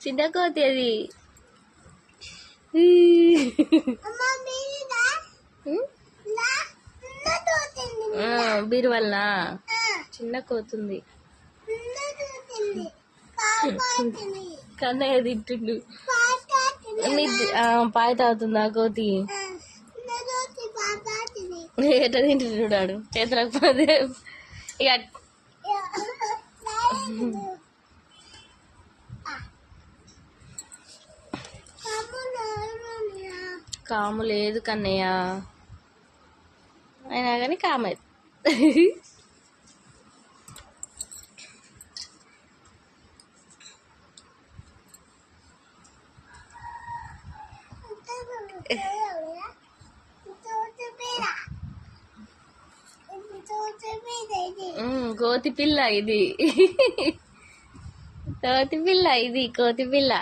చిన్న కోతి అది. బీరువల్నా చిన్న కోతుంది. కన్నయ్య తింటుండు. పాయ తాగుతుందా కోతి? ఎట్లా తింటున్నాడు చేతులకు పోతే ఇక. కాము లేదు కన్నయ్య, అయినా కానీ కామైంది. కోతి పిల్ల ఇది, కోతి పిల్ల ఇది, కోతి పిల్ల.